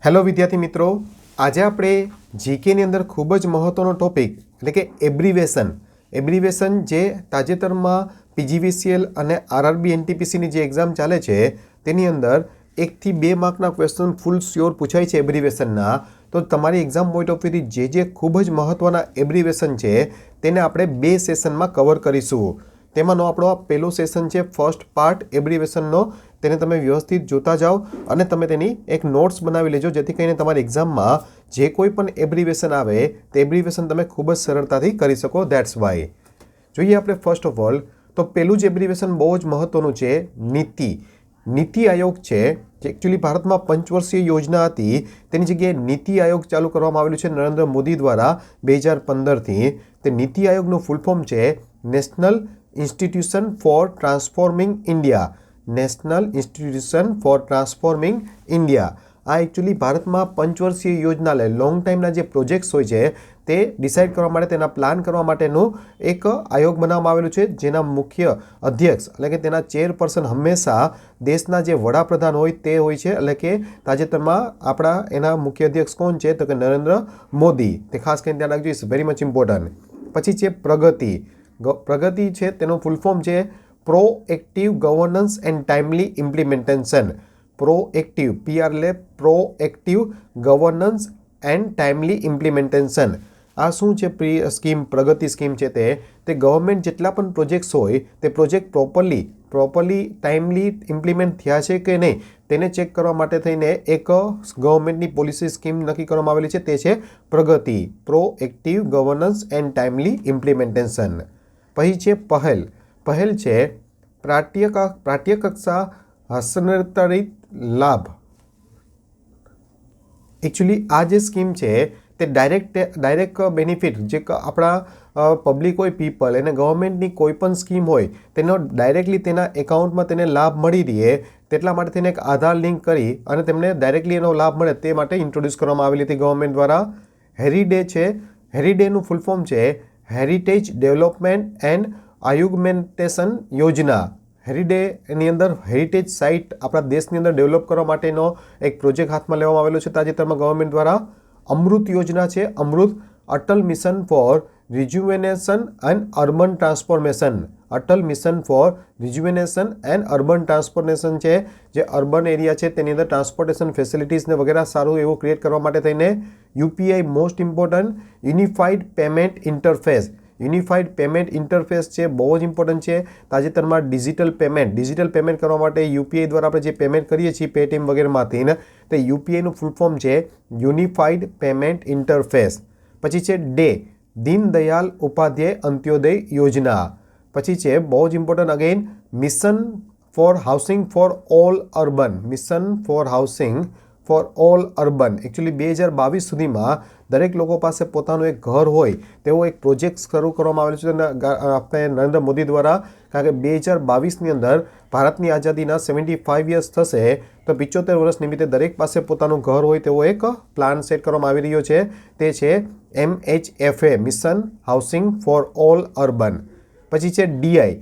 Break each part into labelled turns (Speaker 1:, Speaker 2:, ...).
Speaker 1: Hello વિદ્યાર્થી મિત્રો, આજે આપણે જીકેની અંદર ખૂબ જ મહત્ત્વનો ટોપિક એટલે કે એબ્રિવેશન જે તાજેતરમાં પીજીવીસીએલ અને આરઆરબી એનટીપીસીની જે એક્ઝામ ચાલે છે તેની અંદર 1 થી 2 માર્કના ક્વેશ્ચન ફૂલ શ્યોર પૂછાય છે એબ્રિવેશનના. તો તમારી એક્ઝામ પોઈન્ટ ઓફ વ્યૂથી જે ખૂબ જ મહત્ત્વના એબ્રિવેશન છે તેને આપણે 2 સેશનમાં કવર કરીશું. તેમાંનો આપણો આ પહેલો સેશન છે ફર્સ્ટ પાર્ટ એબ્રિવેશનનો. તેને તમે વ્યવસ્થિત જોતા જાઓ અને તમે તેની એક નોટ્સ બનાવી લેજો, જેથી કરીને તમારી એક્ઝામમાં જે કોઈ પણ એબ્રિવેશન આવે તે એબ્રિવેશન તમે ખૂબ જ સરળતાથી કરી શકો. That's why. જોઈએ આપણે ફર્સ્ટ ઓફ ઓલ તો પહેલું જ એબ્રિવેશન બહુ જ મહત્ત્વનું છે, નીતિ આયોગ છે. જે એકચ્યુઅલી ભારતમાં પંચવર્ષીય યોજના હતી તેની જગ્યાએ નીતિ આયોગ ચાલુ કરવામાં આવેલું છે નરેન્દ્ર મોદી દ્વારા 2015થી. તે નીતિ આયોગનું ફૂલ ફોર્મ છે national institution for transforming India. National institution for transforming India. આ એકચ્યુઅલી ભારતમાં પંચવર્ષીય યોજના લોંગ ટાઈમના જે પ્રોજેક્ટ્સ હોય છે તે ડિસાઇડ કરવા માટે, તેના પ્લાન કરવા માટેનું એક આયોગ બનાવવામાં આવેલું છે, જેના મુખ્ય અધ્યક્ષ એટલે કે તેના ચેરપર્સન હંમેશા દેશના જે વડાપ્રધાન હોય તે હોય છે. એટલે કે તાજેતરમાં આપણા એના મુખ્ય અધ્યક્ષ કોણ છે તો કે નરેન્દ્ર મોદી. તે ખાસ કરીને ધ્યાન રાખજો, ઇટ્સ વેરી મચ ઇમ્પોર્ટન્ટ. પછી છે પ્રગતિ છે, તેનું ફૂલ ફોર્મ છે proactive governance and timely implementation. Proactive PR એટલે proactive governance and timely implementation. આ શું છે સ્કીમ? પ્રગતિ સ્કીમ છે તે ગવર્મેન્ટ જેટલા પણ પ્રોજેક્ટ્સ હોય તે પ્રોજેક્ટ પ્રોપરલી ટાઇમલી ઇમ્પ્લિમેન્ટ થયા છે કે નહીં તેને ચેક કરવા માટે થઈને એક ગવર્મેન્ટની પોલિસી સ્કીમ નક્કી કરવામાં આવેલી છે, તે છે પ્રગતિ, proactive governance and timely implementation. પછી છે પહેલ છે પાઠ્યકક્ષા હસ્તાંતરિત લાભ. એકચ્યુઅલી આ જે સ્કીમ છે તે ડાયરેક્ટ બેનિફિટ જે આપણા પબ્લિક હોય, પીપલ, એને ગવર્મેન્ટની કોઈ પણ સ્કીમ હોય તેનો ડાયરેક્ટલી તેના એકાઉન્ટમાં તેને લાભ મળી રહે તેટલા માટે તેને એક આધાર લિંક કરી અને તેમને ડાયરેક્ટલી એનો લાભ મળે તે માટે ઇન્ટ્રોડ્યુસ કરવામાં આવેલી હતી ગવર્મેન્ટ દ્વારા. હેરિડે છે, હેરિડેનું ફૂલ ફોર્મ છે હેરિટેજ ડેવલપમેન્ટ એન્ડ આયુગમેન્ટેશન યોજના. હેરિડે એની અંદર હેરિટેજ સાઇટ આપણા દેશની અંદર ડેવલપ કરવા માટેનો એક પ્રોજેક્ટ હાથમાં લેવામાં આવેલો છે તાજેતરમાં ગવર્મેન્ટ દ્વારા. અમૃત યોજના છે, Amrut Atal mission for rejuvenation and urban transformation. Atal mission for rejuvenation and urban transformation છે, જે અર્બન એરિયા છે તેની અંદર ટ્રાન્સપોર્ટેશન ફેસિલિટીઝને વગેરે સારું એવું ક્રિએટ કરવા માટે થઈને UPI most important unified payment interface છે, બહુ જ ઇમ્પોર્ટન્ટ છે. તાજેતરમાં ડિજિટલ પેમેન્ટ કરવા માટે UPI દ્વારા આપણે જે પેમેન્ટ કરીએ છીએ પેટીએમ વગેરેમાંથી તે UPIનું ફૂલ ફોર્મ છે યુનિફાઈડ પેમેન્ટ ઇન્ટરફેસ. પછી છે દીનદયાલ ઉપાધ્યાય અંત્યોદય યોજના. પછી છે બહુ જ important again mission for housing for all urban. Mission for housing for all urban. Actually 2022 સુધીમાં દરેક લોકો પાસે પોતાનું એક ઘર હોય તેવો એક પ્રોજેક્ટ શરૂ કરવામાં આવેલો છે આપણે નરેન્દ્ર મોદી દ્વારા. કારણ કે 2022ની અંદર ભારતની આઝાદીના 75 યર્સ થશે તો 75 વર્ષ નિમિત્તે દરેક પાસે પોતાનું ઘર હોય તેવો એક પ્લાન સેટ કરવામાં આવી રહ્યો છે. તે છે MHFA, mission housing for all urban. પછી છે DI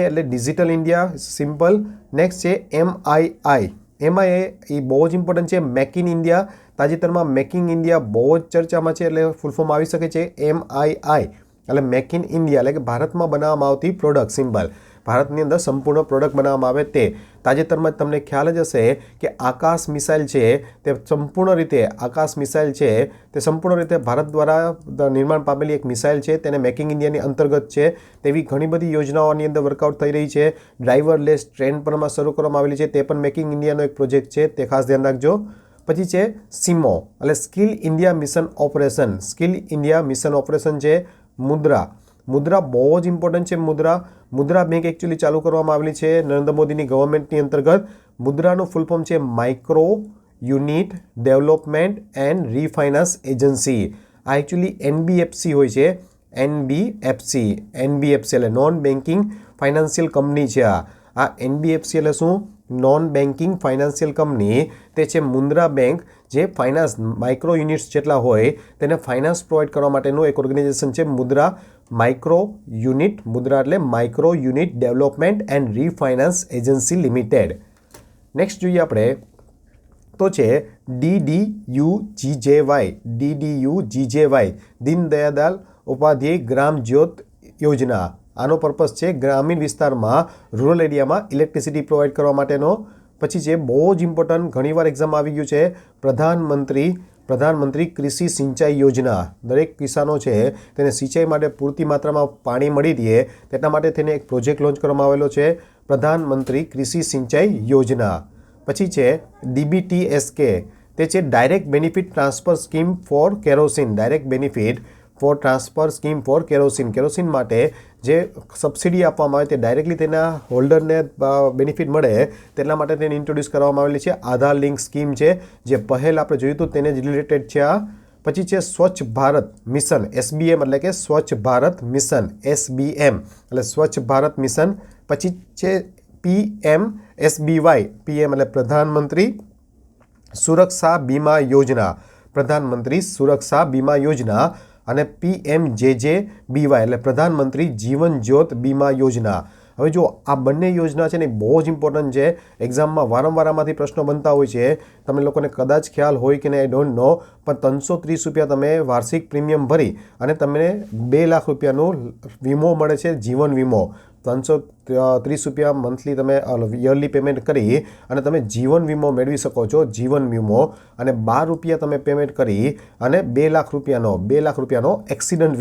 Speaker 1: એટલે ડિજિટલ ઇન્ડિયા, સિમ્પલ. નેક્સ્ટ છે MII એ બહુ જ ઇમ્પોર્ટન્ટ છે, મેક ઇન ઇન્ડિયા. તાજેતરમાં મેકિંગ ઇન્ડિયા બહુ જ ચર્ચામાં છે, એટલે ફૂલ ફોર્મ આવી શકે છે MII એટલે મેક ઇન ઇન્ડિયા એટલે કે ભારતમાં બનાવવામાં આવતી પ્રોડક્ટ. સિમ્પલ, ભારતની અંદર સંપૂર્ણ પ્રોડક્ટ બનાવવામાં આવે તે. તાજેતરમાં તમને ખ્યાલ જ હશે કે આકાશ મિસાઇલ છે તે સંપૂર્ણ રીતે ભારત દ્વારા નિર્માણ પામેલી એક મિસાઇલ છે, તેને મેકિંગ ઇન્ડિયાની અંતર્ગત છે. તેવી ઘણી બધી યોજનાઓની અંદર વર્કઆઉટ થઈ રહી છે. ડ્રાઈવરલેસ ટ્રેન પણ શરૂ કરવામાં આવેલી છે, તે પણ મેકિંગ ઇન્ડિયાનો એક પ્રોજેક્ટ છે, તે ખાસ ધ્યાન રાખજો. પછી છે SIMO એટલે skill India mission operation. Skill India mission operation છે. મુદ્રા બહુ જ ઇમ્પોર્ટન્ટ છે. મુદ્રા બેંક એકચ્યુઅલી ચાલુ કરવામાં આવેલી છે નરેન્દ્ર મોદીની ગવર્મેન્ટની અંતર્ગત. મુદ્રાનું ફૂલ ફોર્મ છે micro unit development and refinance agency. આ એકચ્યુઅલી NBFC હોય છે, NBFC એટલે નોન બેન્કિંગ ફાઇનાન્શિયલ કંપની છે. આ NBFC એટલે શું? Non banking financial company. તે છે મુદ્રા બેંક, જે ફાઇનાન્સ માઇક્રો યુનિટ્સ જેટલા હોય તેને ફાઇનાન્સ પ્રોવાઈડ કરવા માટેનું એક ઓર્ગેનાઇઝેશન છે મુદ્રા એટલે micro unit development and refinance agency limited. Next જોઈએ આપણે તો છે DDUGJY દીનદયાળ ઉપાધ્યાય ગ્રામ જ્યોત યોજના. આનો પર્પઝ છે ગ્રામીણ વિસ્તારમાં રૂરલ એરિયામાં ઇલેક્ટ્રિસિટી પ્રોવાઈડ કરવા માટેનો. પછી છે બહુ જ ઇમ્પોર્ટન્ટ, ઘણીવાર એક્ઝામ આવી ગયું છે, પ્રધાનમંત્રી કૃષિ સિંચાઈ યોજના. દરેક કિસાનો છે તેને સિંચાઈ માટે પૂરતી માત્રામાં પાણી મળી રહે તેના માટે તેને એક પ્રોજેક્ટ લોન્ચ કરવામાં આવેલો છે, પ્રધાનમંત્રી કૃષિ સિંચાઈ યોજના. પછી છે DBTSK, તે છે direct benefit transfer scheme for kerosene. Direct benefit for transfer scheme for kerosene. Kerosene માટે જે સબસિડી આપવામાં આવે તે ડાયરેક્ટલી તેના હોલ્ડરને બેનિફિટ મળે તેના માટે તેને ઇન્ટ્રોડ્યુસ કરવામાં આવેલી છે. આધાર લિંક સ્કીમ છે, જે પહેલ આપણે જોયું હતું તેને જ રિલેટેડ છે આ. પછી છે સ્વચ્છ ભારત મિશન, SBM એટલે કે સ્વચ્છ ભારત મિશન, SBM એટલે સ્વચ્છ ભારત મિશન. પછી છે PMSBY, PM એટલે પ્રધાનમંત્રી સુરક્ષા બીમા યોજના, પ્રધાનમંત્રી સુરક્ષા બીમા યોજના. અને PMJJBY એટલે પ્રધાનમંત્રી જીવન જ્યોત બીમા યોજના. હવે જો આ બંને યોજના છે ને બહુ જ ઇમ્પોર્ટન્ટ છે, એક્ઝામમાં વારંવાર આમાંથી પ્રશ્નો બનતા હોય છે. તમે લોકોને કદાચ ખ્યાલ હોય કે નહીં, આઈ ડોન્ટ નો, પણ 330 રૂપિયા તમે વાર્ષિક પ્રીમિયમ ભરી અને તમને 2 લાખ રૂપિયાનો વીમો મળે છે, જીવન વીમો. 330 રૂપિયા મંથલી તમે યરલી પેમેન્ટ કરી અને તમે જીવન વીમો મેળવી શકો છો, જીવન વીમો. અને 12 રૂપિયા તમે પેમેન્ટ કરી અને 2 લાખ રૂપિયાનો એક્સિડન્ટ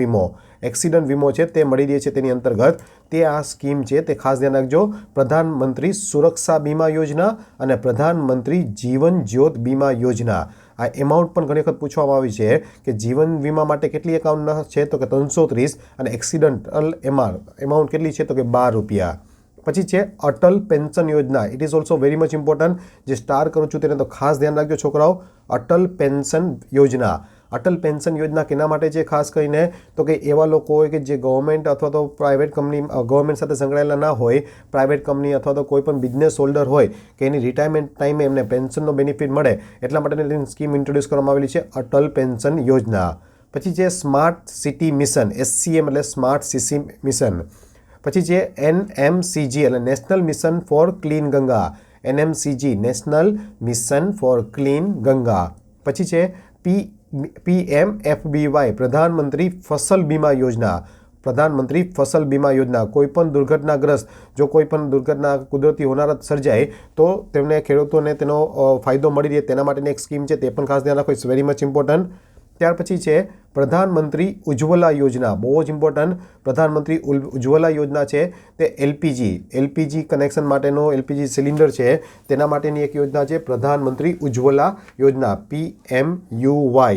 Speaker 1: વીમો છે તે મળી રહે છે તેની અંતર્ગત. તે આ સ્કીમ છે તે ખાસ ધ્યાન રાખજો, પ્રધાનમંત્રી સુરક્ષા બીમા યોજના અને પ્રધાનમંત્રી જીવન જ્યોત બીમા યોજના. આ એમાઉન્ટ પણ ઘણી વખત પૂછવામાં આવી છે કે જીવન વીમા માટે કેટલી એકાઉન્ટ છે, તો કે 330, અને એક્સિડન્ટલ એમાઉન્ટ કેટલી છે, તો કે 12 રૂપિયા. પછી છે અટલ પેન્શન યોજના. It is also very much important. જે સ્ટાર કરું છું તેને તો ખાસ ધ્યાન રાખજો છોકરાઓ. અટલ પેન્શન યોજના. અટલ પેન્શન યોજના કેના માટે છે ખાસ કરીને, તો કે એવા લોકો હોય કે જે ગવર્મેન્ટ અથવા તો પ્રાઇવેટ કંપની, ગવર્મેન્ટ સાથે સંકળાયેલા ના હોય, પ્રાઇવેટ કંપની અથવા તો કોઈ પણ બિઝનેસ હોલ્ડર હોય કે એની રિટાયરમેન્ટ ટાઈમે એમને પેન્શનનો બેનિફિટ મળે એટલા માટેની સ્કીમ ઇન્ટ્રોડ્યુસ કરવામાં આવેલી છે, અટલ પેન્શન યોજના. પછી છે સ્માર્ટ સિટી મિશન, SCM એટલે સ્માર્ટ સિટી મિશન. પછી છે NMCG એટલે national mission four clean Ganga, NMCG national mission four clean Ganga. પછી છે PMFBY પ્રધાનમંત્રી ફસલ બીમા યોજના, પ્રધાનમંત્રી ફસલ બીમા યોજના. કોઈપણ દુર્ઘટનાગ્રસ્ત, જો કોઈપણ દુર્ઘટના કુદરતી હોનારત સર્જાય તો તેમને ખેડૂતોને તેનો ફાયદો મળી રહે તેના માટેની એક સ્કીમ છે, તે પણ ખાસ ધ્યાન રાખો, ઇટ્સ વેરી મચ ઇમ્પોર્ટન્ટ. ત્યાર પછી છે પ્રધાનમંત્રી ઉજ્જવલા યોજના, બહુ જ ઇમ્પોર્ટન્ટ. પ્રધાનમંત્રી ઉજ્જવલા યોજના છે તે LPG કનેક્શન માટેનો LPG સિલિન્ડર છે તેના માટેની એક યોજના છે, પ્રધાનમંત્રી ઉજ્જવલા યોજના, PMUY.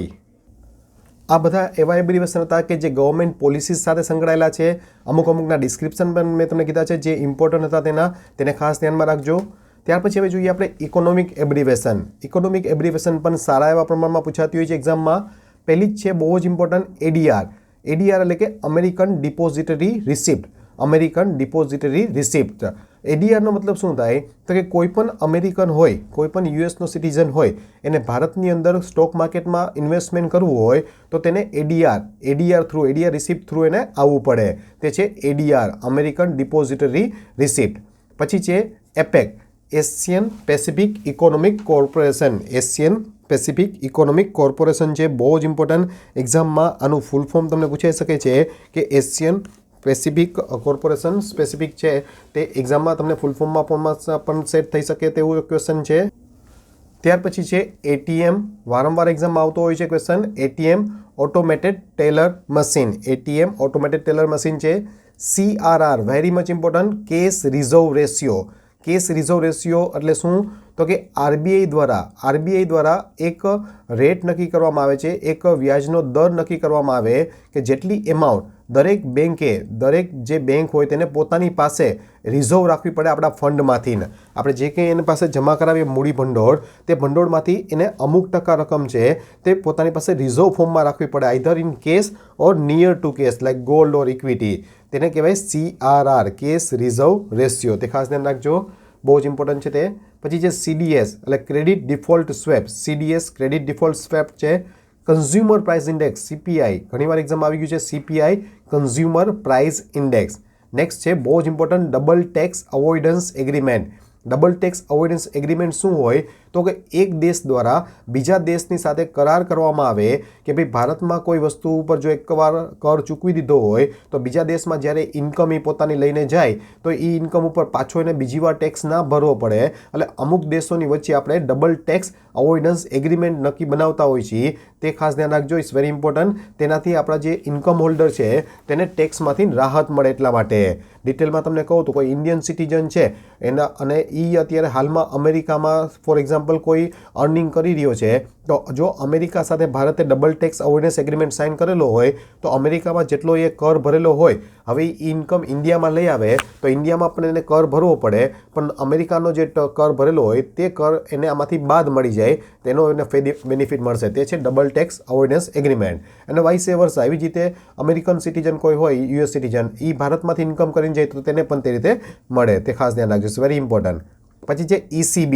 Speaker 1: આ બધા એવા એબ્રિવેશન હતા કે જે ગવર્મેન્ટ પોલિસીસ સાથે સંકળાયેલા છે. અમુકના ડિસ્ક્રિપ્શન પણ મેં તમને કીધા છે જે ઇમ્પોર્ટન્ટ હતા તેને ખાસ ધ્યાનમાં રાખજો. ત્યાર પછી હવે જોઈએ આપણે ઇકોનોમિક એબ્રિવેશન. ઇકોનોમિક એબ્રિવેશન પણ સારા એવા પ્રમાણમાં પૂછાતી હોય છે એક્ઝામમાં. પહેલી જ છે બહુ જ ઇમ્પોર્ટન્ટ, ADR. ADR એટલે કે American depository receipt, American depository receipt. ADRનો મતલબ શું થાય, તો કે કોઈ પણ અમેરિકન હોય, કોઈ પણ યુએસનો સિટીઝન હોય, એને ભારતની અંદર સ્ટોક માર્કેટમાં ઇન્વેસ્ટમેન્ટ કરવું હોય તો તેને ADR રિસિપ્ટ થ્રુ એને આવવું પડે. તે છે ADR, અમેરિકન ડિપોઝિટરી રિસિપ્ટ. પછી છે APEC, Asian Pacific economic corporation. Asian Pacific economic corporation છે, બહુ જ ઇમ્પોર્ટન્ટ. એક્ઝામમાં આનું ફૂલ ફોર્મ તમને પૂછાઈ શકે છે કે એશિયન પેસિફિક કોર્પોરેશન સ્પેસિફિક છે, તે એક્ઝામમાં તમને ફૂલ ફોર્મમાં પણ સેટ થઈ શકે તેવું ક્વેશ્ચન છે. ત્યાર પછી છે ATM, વારંવાર એક્ઝામમાં આવતો હોય છે question. ATM automated teller machine, ATM automated teller machine છે. CRR very much important, cash reserve ratio. Cash reserve ratio એટલે શું, તો કે RBI દ્વારા એક રેટ નક્કી કરવામાં આવે છે, એક વ્યાજનો દર નક્કી કરવામાં આવે કે જેટલી એમાઉન્ટ દરેક જે બેંક હોય તેને પોતાની પાસે રિઝર્વ રાખવી પડે આપણા ફંડમાંથી. આપણે જે કંઈ એની પાસે જમા કરાવીએ મૂડી ભંડોળ, તે ભંડોળમાંથી એને અમુક ટકા રકમ છે તે પોતાની પાસે રિઝર્વ ફોર્મમાં રાખવી પડે, either in cash or near to cash like gold or equity. તેને કહેવાય CRR, કેશ રિઝર્વ રેશિયો. તે ખાસ ધ્યાન રાખજો, બહુ જ ઇમ્પોર્ટન્ટ છે તે. પછી છે CDS એટલે credit default swap, CDS credit default swap છે. કન્ઝ્યુમર પ્રાઇસ ઇન્ડેક્સ, CPI, ઘણીવાર એક્ઝામ આવી ગયું છે, CPI consumer price index. Next છે બહુ જ important, double tax avoidance agreement. Double tax avoidance agreement શું હોય, તો કે એક દેશ દ્વારા બીજા દેશની સાથે કરાર કરવામાં આવે કે ભાઈ ભારતમાં કોઈ વસ્તુ ઉપર જો એકવાર કર ચૂકવી દીધો હોય તો બીજા દેશમાં જ્યારે ઇન્કમ એ પોતાની લઈને જાય તો એ ઇન્કમ ઉપર પાછો એને બીજી વાર ટેક્સ ના ભરવો પડે. એટલે અમુક દેશોની વચ્ચે આપણે ડબલ ટેક્સ અવોઇડન્સ એગ્રીમેન્ટ નક્કી બનાવતા હોઈએ છીએ. તે ખાસ ધ્યાન રાખજો, ઇટ્સ વેરી ઇમ્પોર્ટન્ટ. તેનાથી આપણા જે ઇન્કમ હોલ્ડર છે તેને ટેક્સમાંથી રાહત મળે એટલા માટે. ડિટેલમાં તમને કહું તો કોઈ ઇન્ડિયન સિટીઝન છે એના અને એ અત્યારે હાલમાં અમેરિકામાં ફોર એક્ઝામ્પલ કોઈ અર્નિંગ કરી રહ્યો છે, તો જો અમેરિકા સાથે ભારતે double tax avoidance agreement sign કરેલો હોય તો અમેરિકામાં જેટલો એ કર ભરેલો હોય, હવે એ ઇન્કમ ઇન્ડિયામાં લઈ આવે તો ઇન્ડિયામાં પણ એને કર ભરવો પડે, પણ અમેરિકાનો જે કર ભરેલો હોય તે કર એને આમાંથી બાદ મળી જાય, તેનો એને બેનિફિટ મળશે. તે છે ડબલ ટેક્સ અવોઇડન્સ એગ્રીમેન્ટ. અને વાઇસ વર્સા, એવી જ રીતે અમેરિકન સિટીઝન કોઈ હોય, યુએસ સિટીઝન, એ ભારતમાંથી ઇન્કમ કરીને જાય તો તેને પણ તે રીતે મળે. તે ખાસ ધ્યાન રાખજો, ઇટ્સ વેરી ઇમ્પોર્ટન્ટ. પછી છે ECB.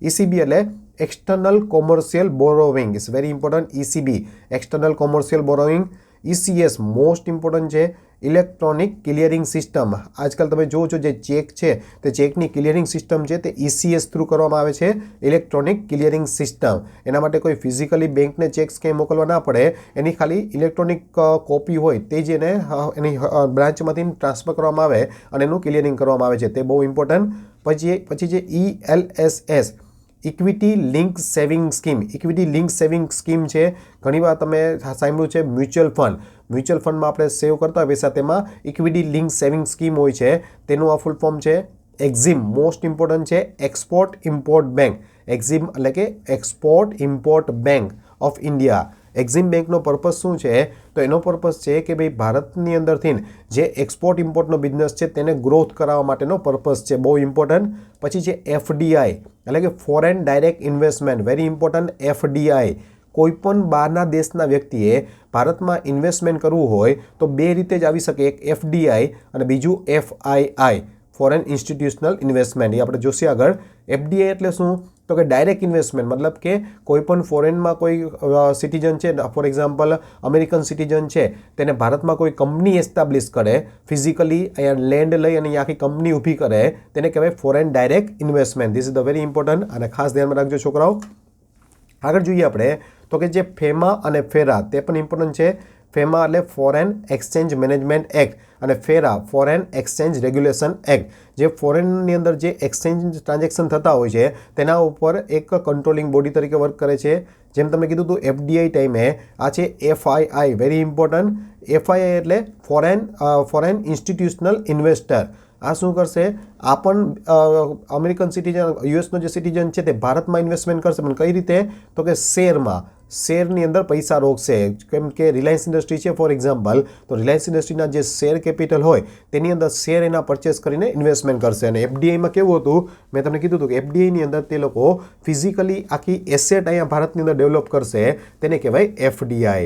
Speaker 1: ECB એટલે external commercial borrowing. It's very important. ECB external commercial borrowing. ECS most important છે, ઇલેક્ટ્રોનિક ક્લિયરિંગ સિસ્ટમ. આજકાલ તમે જુઓ છો જે ચેક છે તે ચેકની ક્લિયરિંગ સિસ્ટમ છે તે ECS થ્રુ કરવામાં આવે છે, ઇલેક્ટ્રોનિક ક્લિયરિંગ સિસ્ટમ. એના માટે કોઈ ફિઝિકલી બેંકને ચેક્સ ક્યાંય મોકલવા ના પડે, એની ખાલી ઇલેક્ટ્રોનિક કોપી હોય તે જ એને એની બ્રાન્ચમાંથી ટ્રાન્સફર કરવામાં આવે અને એનું ક્લિયરિંગ કરવામાં આવે છે. તે બહુ ઇમ્પોર્ટન્ટ. પછી જે ELSS equity link saving scheme. Equity link saving scheme છે, ઘણીવાર તમે સાંભળ્યું છે મ્યુચ્યુઅલ ફંડ. મ્યુચ્યુઅલ ફંડમાં આપણે સેવ કરતા હોય પૈસા, તેમાં ઇક્વિટી લિંક સેવિંગ સ્કીમ હોય છે. તેનું આ ફૂલ ફોર્મ છે EXIM. મોસ્ટ ઇમ્પોર્ટન્ટ છે એક્સપોર્ટ ઇમ્પોર્ટ બેંક. EXIM એટલે કે export import bank of India. EXIM બેંકનો પર્પઝ શું છે? તો એનો પર્પઝ છે કે ભાઈ ભારતની અંદરથી જે એક્સપોર્ટ ઇમ્પોર્ટનો બિઝનેસ છે તેને ગ્રોથ કરાવવા માટેનો પર્પઝ છે, બહુ ઇમ્પોર્ટન્ટ. પછી છે FDI એટલે કે foreign direct investment. Very important. FDI કોઈપણ બહારના દેશના વ્યક્તિએ ભારતમાં ઇન્વેસ્ટમેન્ટ કરવું હોય તો બે રીતે જ આવી શકે, એક FDI અને બીજું FII, ફોરેન ઇન્સ્ટિટ્યુશનલ ઇન્વેસ્ટમેન્ટ. એ આપણે જોશે આગળ. FDI એટલે શું? તો કે ડાયરેક્ટ ઇન્વેસ્ટમેન્ટ, મતલબ કે કોઈ પણ ફોરેનમાં કોઈ સિટીઝન છે, ફોર એક્ઝામ્પલ અમેરિકન સિટીઝન છે, તેને ભારતમાં કોઈ કંપની એસ્ટાબ્લિશ કરે, ફિઝિકલી અહીંયા લેન્ડ લઈ અને આખી કંપની ઊભી કરે, તેને કહેવાય foreign direct investment. This is the very important અને ખાસ ધ્યાનમાં રાખજો છોકરાઓ. આગળ જોઈએ આપણે તો કે જે ફેમા અને ફેરા તે પણ ઇમ્પોર્ટન્ટ છે. ફેમા એટલે ફોરેન એક્સચેન્જ મેનેજમેન્ટ એક્ટ અને ફેરા ફોરેન એક્સચેન્જ રેગ્યુલેશન એક્ટ. જે ફોરેનની અંદર જે એક્સચેન્જ ટ્રાન્ઝેક્શન થતા હોય છે તેના ઉપર એક કંટ્રોલિંગ બોડી તરીકે વર્ક કરે છે. જેમ તમે કીધું હતું FDI ટાઈમે આ છે FII. Very important. FII એટલે ફોરેન ઇન્સ્ટિટ્યુશનલ ઇન્વેસ્ટર. આ શું કરશે? આ પણ અમેરિકન સિટીઝન, યુએસનો જે સિટીઝન છે તે ભારતમાં ઇન્વેસ્ટમેન્ટ કરશે, પણ કઈ રીતે? તો કે શેરની અંદર પૈસા રોકશે. કેમ કે રિલાયન્સ ઇન્ડસ્ટ્રી છે ફોર એક્ઝામ્પલ, તો રિલાયન્સ ઇન્ડસ્ટ્રીના જે શેર કેપિટલ હોય તેની અંદર શેર એના પરચેસ કરીને ઇન્વેસ્ટમેન્ટ કરશે. અને FDIમાં કેવું હતું? મેં તમને કીધું હતું કે FDIની અંદર તે લોકો ફિઝિકલી આખી એસેટ અહીંયા ભારતની અંદર ડેવલપ કરશે, તેને કહેવાય FDI.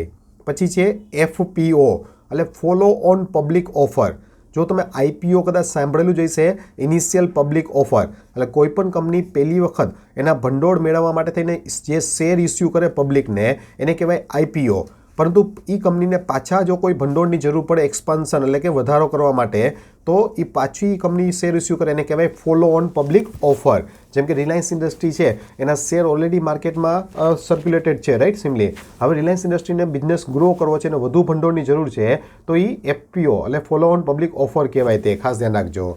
Speaker 1: પછી છે FPO એટલે ફોલો ઓન પબ્લિક ઓફર. જો તમે IPO કદાચ સાંભળેલું જ હશે, ઇનિશિયલ પબ્લિક ઓફર, એટલે કોઈ પણ કંપની પહેલી વખત એના ભંડોળ મેળવવા માટે થઈને જે શેર ઇસ્યુ કરે પબ્લિકને એને કહેવાય IPO. પરંતુ એ કંપનીને પાછા જો કોઈ ભંડોળની જરૂર પડે એક્સપાન્શન એટલે કે વધારો કરવા માટે, તો એ પાછી કંપની શેર ઇસ્યુ કરે એને કહેવાય ફોલો ઓન પબ્લિક ઓફર. જેમ કે રિલાયન્સ ઇન્ડસ્ટ્રી છે, એના શેર ઓલરેડી માર્કેટમાં સર્ક્યુલેટેડ છે, રાઈટ? સિમ્પલી હવે રિલાયન્સ ઇન્ડસ્ટ્રીને બિઝનેસ ગ્રો કરવો છે અને વધુ ભંડોળની જરૂર છે, તો એ FPO એટલે ફોલો ઓન પબ્લિક ઓફર કહેવાય. તે ખાસ ધ્યાન રાખજો,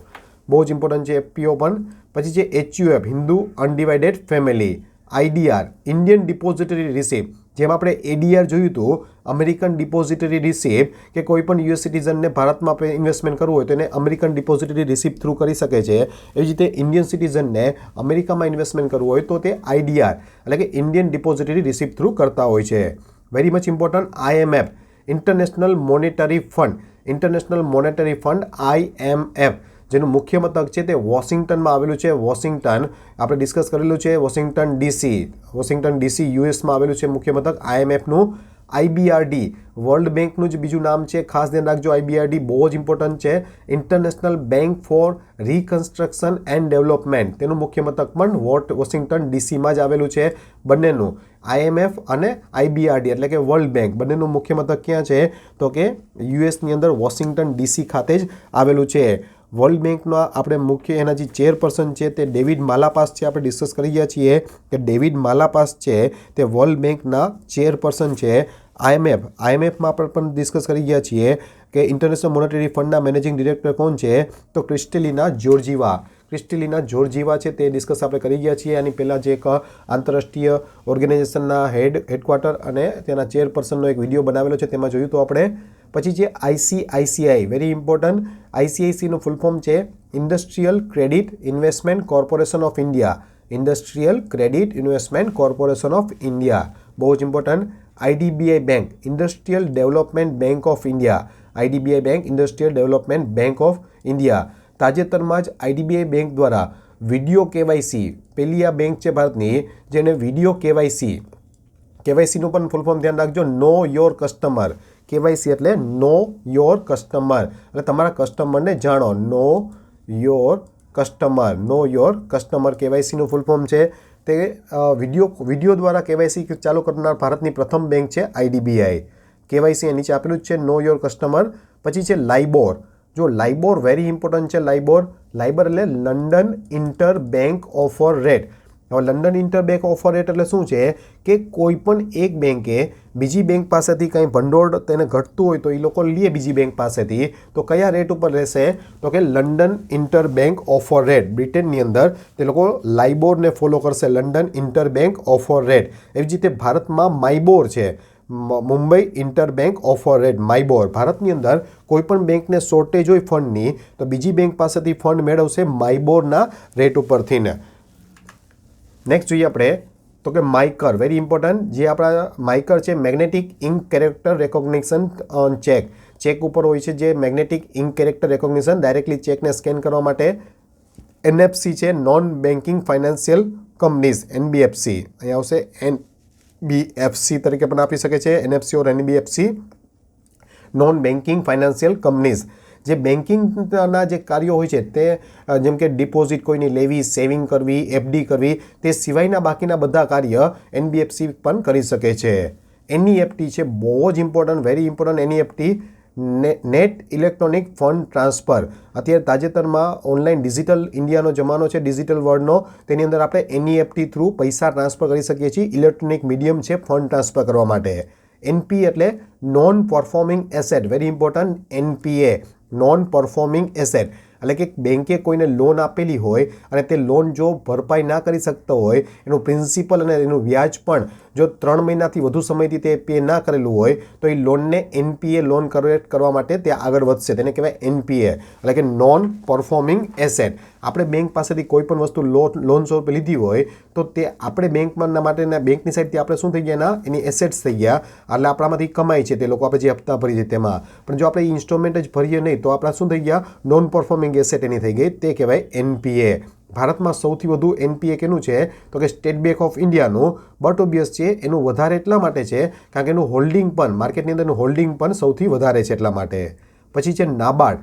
Speaker 1: બહુ જ ઇમ્પોર્ટન્ટ છે FPO પણ. પછી છે HUF Hindu undivided family. IDR Indian depository receipt. જેમ આપણે ADR જોયું હતું, અમેરિકન ડિપોઝિટરી રિસિપ્ટ, કે કોઈ પણ US સિટીઝનને ભારતમાં ઇન્વેસ્ટમેન્ટ કરવું હોય તો એને અમેરિકન ડિપોઝિટરી રિસિપ્ટ થ્રુ કરી શકે છે. એવી જ રીતે ઇન્ડિયન સિટીઝનને અમેરિકામાં ઇન્વેસ્ટમેન્ટ કરવું હોય તો તે IDR એટલે કે ઇન્ડિયન ડિપોઝિટરી રિસિપ્ટ થ્રુ કરતા હોય છે. Very much important. IMF international monetary fund. International monetary fund IMF જેનું મુખ્ય મથક છે તે વોશિંગ્ટનમાં આવેલું છે. વોશિંગ્ટન આપણે ડિસ્કસ કરેલું છે. વોશિંગ્ટન DC યુએસમાં આવેલું છે મુખ્ય મથક IMFનું. IBRD વર્લ્ડ બેંકનું જ બીજું નામ છે, ખાસ ધ્યાન રાખજો. IBRD બહુ જ ઇમ્પોર્ટન્ટ છે. International bank four reconstruction and development. તેનું મુખ્ય મથક પણ વોશિંગ્ટન DCમાં જ આવેલું છે. બંનેનું IMF અને IBRD એટલે કે વર્લ્ડ બેંક બંનેનું મુખ્ય મથક ક્યાં છે? તો કે યુએસની અંદર વોશિંગ્ટન DC ખાતે જ આવેલું છે. વર્લ્ડ બેંકના આપણે મુખ્ય એના જે ચેરપર્સન છે તે ડેવિડ માલાપાસ છે. આપણે ડિસ્કસ કરી ગયા છીએ કે ડેવિડ માલાપાસ છે તે વર્લ્ડ બેંકના ચેરપર્સન છે. આઈએમએફમાં આપણે પણ ડિસ્કસ કરી ગયા છીએ કે ઇન્ટરનેશનલ મોનેટરી ફંડના મેનેજિંગ ડિરેક્ટર કોણ છે, તો ક્રિસ્ટેલિના જોર્જીવા છે તે ડિસ્કસ આપણે કરી ગયા છીએ. આની પહેલાં જે એક આંતરરાષ્ટ્રીય ઓર્ગેનાઇઝેશનના હેડક્વાર્ટર અને તેના ચેરપર્સનનો એક વિડીયો બનાવેલો છે, તેમાં જોયું તો આપણે. પછી જે આઈસીઆઈસીઆઈ, વેરી ઇમ્પોર્ટન્ટ, આઈસીઆઈસીનું ફૂલ ફોર્મ છે industrial credit investment corporation of India. Industrial credit investment corporation of India, બહુ જ important. IDBI bank, industrial development bank of India. IDBI bank, industrial development bank of India. તાજેતરમાં જ IDBI bank દ્વારા video KYC, પહેલી આ bank છે ભારતની જેને વિડીયો કેવાયસીનું પણ ફૂલ ફોર્મ ધ્યાન રાખજો, નો યોર કસ્ટમર. કેવાયસી એટલે નો યોર કસ્ટમર, એટલે તમારા કસ્ટમરને જાણો. નો યોર કસ્ટમર કેવાયસીનું ફૂલ ફોર્મ છે. તે વિડીયો દ્વારા કેવાયસી ચાલુ કરનાર ભારતની પ્રથમ બેંક છે આઈડીબીઆઈ. કેવાયસી નીચે આપેલું જ છે, નો યોર કસ્ટમર. પછી છે લાઇબોર. જો લાઇબોર વેરી ઇમ્પોર્ટન્ટ છે. લાઇબોર એટલે London inter bank offer rate. હવે London inter bank offer rate એટલે શું છે કે કોઈ પણ એક બેંકે બીજી બેંક પાસેથી કંઈ ભંડોળ તેને ઘટતું હોય તો એ લોકો લે બીજી બેંક પાસેથી, તો કયા રેટ ઉપર રહેશે, તો કે London inter bank offer rate. બ્રિટનની અંદર તે લોકો લાઇબોરને ફોલો કરશે, London inter bank offer rate. એવી જ રીતે ભારતમાં માઇબોર છે, Mumbai inter bank offer rate, MIBOR. ભારતની અંદર કોઈપણ બેંકને શોર્ટેજ હોય ફંડની તો બીજી બેંક પાસેથી ફંડ મેળવશે માઇબોરના રેટ ઉપરથી. નેક્સ્ટ જોઈએ આપણે તો કે માઇકર, વેરી ઇમ્પોર્ટન્ટ. જે આપણા માઇકર છે magnetic ink character recognition on cheque ઉપર હોય છે જે magnetic ink character recognition directly ચેકને સ્કેન કરવા માટે. એનએફસી છે non banking financial companies, NBFC. અહીંયા આવશે એનબીએફસી તરીકે પણ આપી શકે છે, NFC or NBFC, non banking financial companies. જે બેન્કિંગના જે કાર્યો હોય છે તે જેમ કે ડિપોઝિટ કોઈની લેવી, સેવિંગ કરવી, એફડી કરવી, તે સિવાયના બાકીના બધા કાર્ય એનબીએફસી પણ કરી શકે છે. એનઈએફટી છે બહુ જ important, very important. NEFT net electronic fund transfer. અત્યારે તાજેતરમાં ઓનલાઈન ડિજિટલ ઇન્ડિયાનો જમાનો છે, ડિજિટલ વર્લ્ડનો. તેની અંદર આપણે એનઈએફટી થ્રુ પૈસા ટ્રાન્સફર કરી શકીએ છીએ. ઇલેક્ટ્રોનિક મીડિયમ છે ફંડ ટ્રાન્સફર કરવા માટે. એનપીએ એટલે non performing asset, very important. NPA non performing asset એટલે કે બેંકે કોઈને લોન આપેલી હોય અને તે લોન જો ભરપાઈ ના કરી શકતો હોય, એનું પ્રિન્સિપલ અને એનું વ્યાજ પણ જો 3 મહિનાથી વધુ સમયથી તે પે ના કરેલું હોય તો એ લોનને એનપીએ લોન કરેક્ટ કરવા માટે તે આગળ વધશે. તેને કહેવાય એનપીએ એટલે કે નોન પરફોર્મિંગ એસેટ. આપણે બેંક પાસેથી કોઈ પણ વસ્તુ લોન સ્વરૂપે લીધી હોય તો તે આપણે બેંકમાં માટેના બેંકની સાઈડથી આપણે શું થઈ ગયા, એની એસેટ્સ થઈ ગયા, એટલે આપણામાંથી કમાય છે તે લોકો, આપણે જે હપ્તા ભરીએ તેમાં. પણ જો આપણે ઇન્સ્ટોલમેન્ટ જ ભરીએ નહીં તો આપણા શું થઈ ગયા, નોન પરફોર્મિંગ એસેટ એની થઈ ગઈ, તે કહેવાય એનપીએ. ભારતમાં સૌથી વધુ એનપીએ કેનું છે તો કે સ્ટેટ બેંક ઓફ ઇન્ડિયાનું. બટ ઓબ્વિયસ છે એનું વધારે એટલા માટે છે કારણ કે એનું હોલ્ડિંગ પણ માર્કેટની અંદરનું હોલ્ડિંગ પણ સૌથી વધારે છે એટલા માટે. પછી છે NABARD,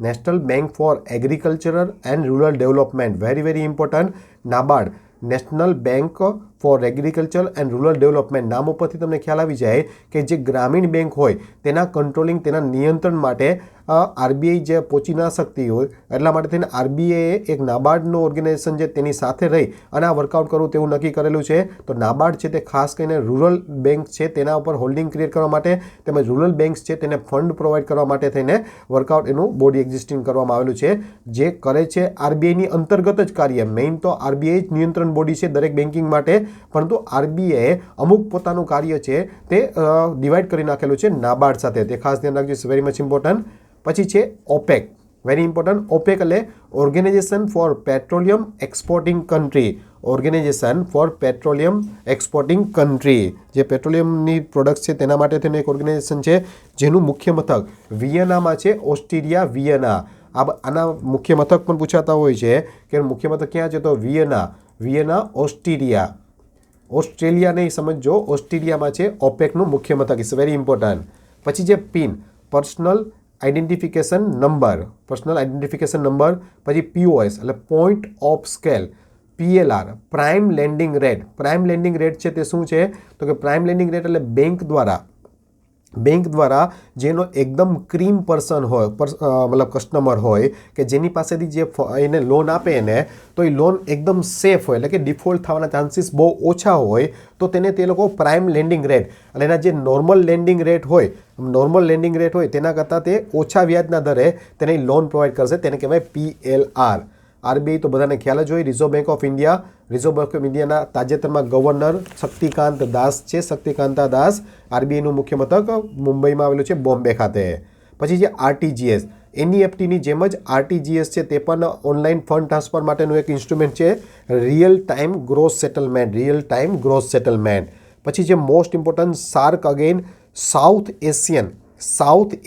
Speaker 1: national bank four agricultural and rural development, very very important. NABARD, national bank for agriculture and rural development. નામ ઉપરથી તમને ખ્યાલ આવી જાય કે જે ગ્રામીણ બેંક હોય તેના કંટ્રોલિંગ, તેના નિયંત્રણ માટે આરબીઆઈ જે પહોંચી ના શકતી હોય એટલા માટે થઈને આરબીઆઈએ એક નાબાર્ડનું ઓર્ગેનાઇઝેશન છે તેની સાથે રહી અને આ વર્કઆઉટ કરવું તેવું નક્કી કરેલું છે. તો નાબાર્ડ છે તે ખાસ કરીને રૂરલ બેંક છે તેના ઉપર હોલ્ડિંગ ક્રિએટ કરવા માટે તેમજ રૂરલ બેંક્સ છે તેને ફંડ પ્રોવાઈડ કરવા માટે થઈને વર્કઆઉટ એનું બોડી એક્ઝિસ્ટિંગ કરવામાં આવેલું છે. જે કરે છે આરબીઆઈની અંતર્ગત જ કાર્ય. મેઇન તો આરબીઆઈ જ નિયંત્રણ બોડી છે દરેક બેન્કિંગ માટે, પરંતુ આરબીઆઈએ અમુક પોતાનું કાર્ય છે તે ડિવાઈડ કરી નાખેલું છે નાબાર્ડ સાથે. તે ખાસ ધ્યાન રાખજો, વેરી મચ ઇમ્પોર્ટન્ટ. પછી છે ઓપેક, વેરી ઇમ્પોર્ટન્ટ. ઓપેક એટલે organization for petroleum exporting country. Organization for petroleum exporting country, જે પેટ્રોલિયમની પ્રોડક્ટ્સ છે તેના માટે થઈને એક ઓર્ગેનાઇઝેશન છે જેનું મુખ્ય મથક વિયનામાં છે, ઓસ્ટ્રિયા, વિયના. આના મુખ્ય મથક પણ પૂછાતા હોય છે કે મુખ્ય મથક ક્યાં છે, તો વિયના ઓસ્ટ્રિયા. ઓસ્ટ્રેલિયા નહીં સમજો, ઓસ્ટ્રેલિયામાં છે ઓપેકનું મુખ્ય મથક. It's very important. પછી જે પિન, પર્સનલ આઈડેન્ટિફિકેશન નંબર, પછી પીઓએસ એટલે point of scale, PLR, prime lending rate. Prime lending rate છે તે શું છે તો કે પ્રાઇમ લેન્ડિંગ રેટ એટલે બેંક દ્વારા બેંક દ્વારા જેનો એકદમ ક્રીમ પર્સન હોય મતલબ કસ્ટમર હોય કે જેની પાસેથી જે એને લોન આપે એને તો એ લોન એકદમ સેફ હોય એટલે કે ડિફોલ્ટ થવાના ચાન્સીસ બહુ ઓછા હોય તો તેને તે લોકો પ્રાઇમ લેન્ડિંગ રેટ અને એના જે નોર્મલ લેન્ડિંગ રેટ હોય તેના કરતાં તે ઓછા વ્યાજના દરે તેને લોન પ્રોવાઈડ કરશે. તેને કહેવાય PLR. આરબીઆઈ તો બધાને ખ્યાલ જ હોય, reserve bank of India. Reserve bank of ઇન્ડિયાના તાજેતરમાં ગવર્નર શક્તિકાંત દાસ છે. શક્તિકાંતા દાસ. આરબીઆઈનું મુખ્ય મથક મુંબઈમાં આવેલું છે, બોમ્બે ખાતે. પછી જે RTGS, NEFTની જેમ જ RTGS છે તે પણ ઓનલાઈન ફંડ ટ્રાન્સફર માટેનું એક ઇન્સ્ટ્રુમેન્ટ છે. Real time gross settlement. પછી જે most important SAARC again south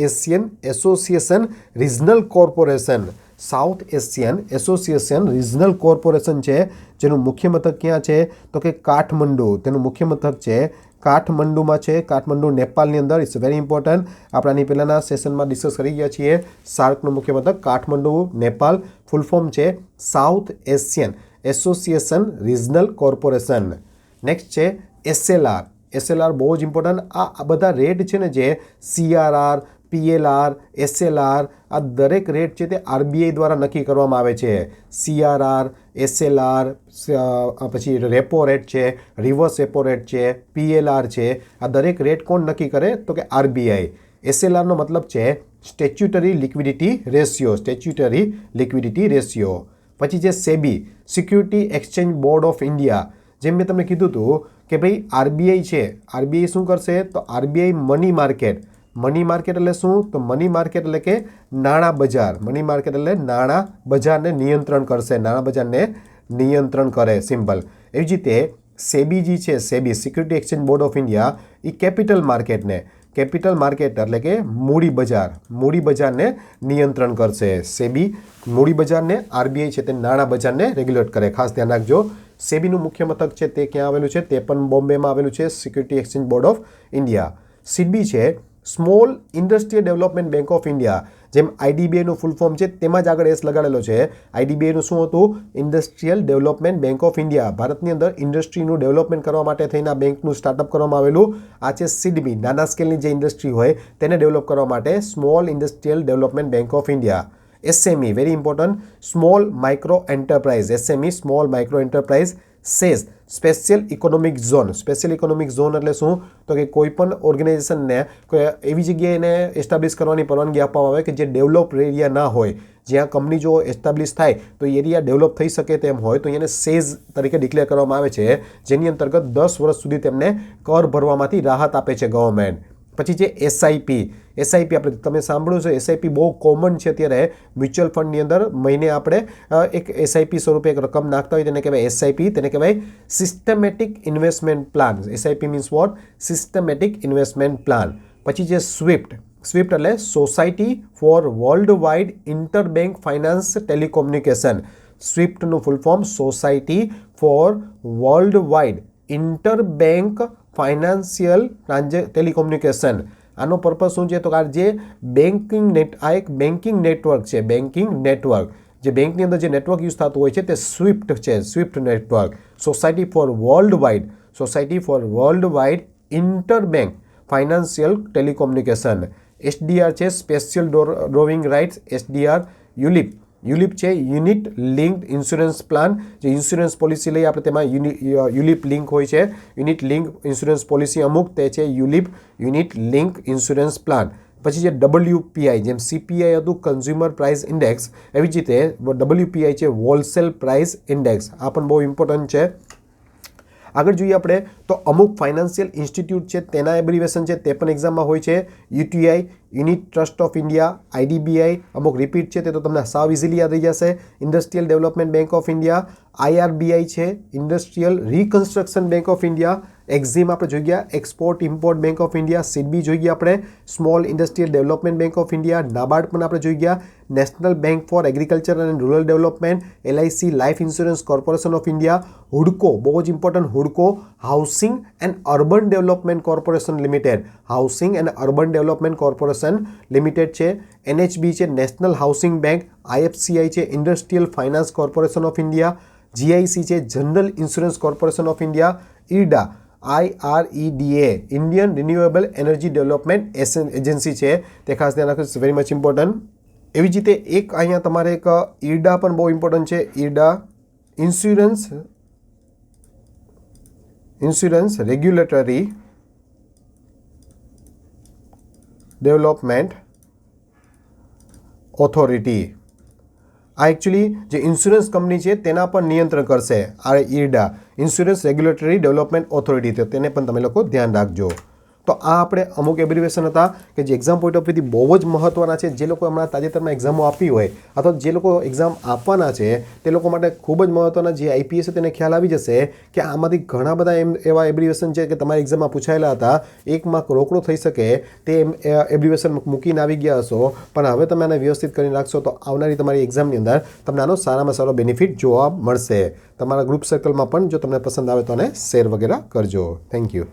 Speaker 1: Asian association regional corporation. South Asian association regional corporation છે, જેનું મુખ્ય મથક ક્યાં છે તો કે કાઠમંડુ. તેનું મુખ્ય મથક છે કાઠમંડુમાં છે. કાઠમંડુ નેપાળની અંદર. It's very important. આપણે આની પહેલાંના સેશનમાં ડિસ્કસ કરી ગયા છીએ. સાર્કનું મુખ્ય મથક કાઠમંડુ, નેપાળ. ફૂલ ફોર્મ છે south Asian association regional corporation. Next છે SLR બહુ જ ઇમ્પોર્ટન્ટ. આ બધા રેટ છે ને જે CRR, PLR, SLR આ દરેક રેટ છે તે આરબીઆઈ દ્વારા નક્કી કરવામાં આવે છે. CRR, SLR, પછી રેપો રેટ છે, રિવર્સ રેપો રેટ છે, PLR છે. આ દરેક રેટ કોણ નક્કી કરે તો કે આરબીઆઈ. SLRનો મતલબ છે સ્ટેચ્યુટરી લિક્વિડિટી રેશિયો. પછી જે SEBI, security exchange board of India. જેમ મેં તમને કીધું હતું કે ભાઈ આરબીઆઈ છે, આરબીઆઈ શું કરશે તો આરબીઆઈ મની માર્કેટ એટલે શું તો મની માર્કેટ એટલે કે નાણાં બજાર. મની માર્કેટ એટલે નાણાં બજારને નિયંત્રણ કરશે, નાણાં બજારને નિયંત્રણ કરે, સિમ્પલ. એવી જ રીતે સેબી છે, security exchange board of India, A capital market એટલે કે મૂડી બજારને નિયંત્રણ કરશે. સેબી મૂડી બજારને, આરબીઆઈ છે તે નાણાં બજારને રેગ્યુલેટ કરે. ખાસ ધ્યાન રાખજો. સેબીનું મુખ્ય મથક છે તે ક્યાં આવેલું છે તે પણ બોમ્બેમાં આવેલું છે, security exchange board of India. SIDBI છે small industrial development bank of India. જેમ IDBIનું ફૂલ ફોર્મ છે તેમાં જ આગળ S લગાડેલો છે. IDBIનું શું હતું? Industrial development bank of India. ભારતની અંદર ઇન્ડસ્ટ્રીનું ડેવલપમેન્ટ કરવા માટે થઈને આ બેંકનું સ્ટાર્ટઅપ કરવામાં આવેલું. આ છે સિડબી, નાના સ્કેલની જે ઇન્ડસ્ટ્રી હોય તેને ડેવલપ કરવા માટે small industrial development bank of India. SME very important, small micro enterprise. SME small micro enterprise. Says special economic zone એટલે શું તો કે કોઈ પણ ઓર્ગેનાઇઝેશનને કોઈ એવી જગ્યાએ એને એસ્ટાબ્લિશ કરવાની પરવાનગી આપવામાં આવે કે જે ડેવલપ એરિયા ના હોય. જ્યાં કંપની જો એસ્ટાબ્લિશ થાય તો એરિયા ડેવલપ થઈ શકે તેમ હોય તો એને સેઝ તરીકે ડિક્લેર કરવામાં આવે છે, જેની અંતર્ગત 10 વર્ષ સુધી તેમને કર ભરવામાંથી રાહત આપે છે ગવર્મેન્ટ. પછી જે એસઆઈપી આપણે તમે સાંભળ્યું છે, એસઆઈપી બહુ કોમન છે અત્યારે મ્યુચ્યુઅલ ફંડની અંદર. મહિને આપણે એક એસઆઈપી સ્વરૂપે એક રકમ નાખતા હોય તેને કહેવાય એસઆઈપી. તેને કહેવાય systematic investment plan. SIP means what? Systematic investment plan. પછી જે સ્વિફ્ટ એટલે society for world wide interbank finance telecommunication. સ્વિફ્ટનું full form society for world wide interbank financial telecommunication. આનો પર્પઝ શું છે તો આ જે એક બેન્કિંગ નેટવર્ક છે, જે બેંકની અંદર જે નેટવર્ક યુઝ થતું હોય છે તે સ્વિફ્ટ છે, Swift network. Society for world wide interbank financial telecommunication. SDR છે સ્પેશિયલ ડ્રોવિંગ રાઇટ્સ. SDR. યુલિપ છે યુનિટ લિંક્ડ ઇન્સ્યોરન્સ પ્લાન. જે ઇન્સ્યોરન્સ પોલિસી લઈ આપણે તેમાં યુલિપ લિંક હોય છે. યુનિટ લિંક ઇન્સ્યોરન્સ પોલિસી અમુક તે છે યુનિટ લિંક ઇન્સ્યોરન્સ પ્લાન. પછી જે WPI, જેમ CPI હતું કન્ઝ્યુમર પ્રાઇસ ઇન્ડેક્સ, એવી જ રીતે WPI છે હોલસેલ પ્રાઇસ ઇન્ડેક્સ. આ પણ બહુ ઇમ્પોર્ટન્ટ છે. આગળ જોઈએ આપણે તો અમુક ફાઇનાન્શિયલ ઇન્સ્ટિટ્યૂટ છે તેના એબ્રિવેશન છે તે પણ એક્ઝામમાં હોય છે. UTI, unit trust of India. IDBI અમુક રિપીટ છે તે તો તમને સાવ ઇઝીલી યાદ રહી જશે. Industrial development bank of India. IRBI છે industrial reconstruction bank of India. EXIM આપણે જોઈ ગયા export import bank of India. SIDBI જોઈ ગયા આપણે small industrial development bank of India. NABARD પણ આપણે જોઈ ગયા. National bank for agriculture and rural development. LIC life insurance corporation of India. હુડકો બહુ જ important, હુડકો housing and urban development corporation limited. છે. NHB છે નેશનલ હાઉસિંગ બેંક. IFCI છે industrial finance corporation of India. GIC છે general insurance corporation of India. IRDA IREDA Indian renewable energy development agency છે, તે ખાસ ધ્યાન રાખો, વેરી મચ ઇમ્પોર્ટન્ટ. એવી જ રીતે એક અહીંયા તમારે એક IRDA પણ બહુ ઇમ્પોર્ટન્ટ છે. IRDA insurance regulatory development authority. આ એકચ્યુઅલી જે ઇન્સ્યોરન્સ કંપની છે તેના પર નિયંત્રણ કરશે. આ IRDA insurance regulatory development authority, તો તેને પણ તમે લોકો ધ્યાન રાખજો. તો આ આપણે અમુક એબ્રિવેશન હતા કે જે એક્ઝામ પોઈન્ટ ઓફ વ્યૂથી બહુ જ મહત્ત્વના છે. જે લોકો હમણાં તાજેતરમાં એક્ઝામો આપી હોય અથવા જે લોકો એક્ઝામ આપવાના છે તે લોકો માટે ખૂબ જ મહત્ત્વના, જે IPS છે તેને ખ્યાલ આવી જશે કે આમાંથી ઘણા બધા એવા એબ્રિવેશન છે કે તમારી એક્ઝામમાં પૂછાયેલા હતા, 1 માર્ક રોકડો થઈ શકે તે એબ્રિવેશન મૂકીને આવી ગયા હશો. પણ હવે તમે આને વ્યવસ્થિત કરીને રાખશો તો આવનારી તમારી એક્ઝામની અંદર તમને આનો સારામાં સારો બેનિફિટ જોવા મળશે. તમારા ગ્રુપ સર્કલમાં પણ જો તમને પસંદ આવે તો આને શેર વગેરે કરજો. Thank you.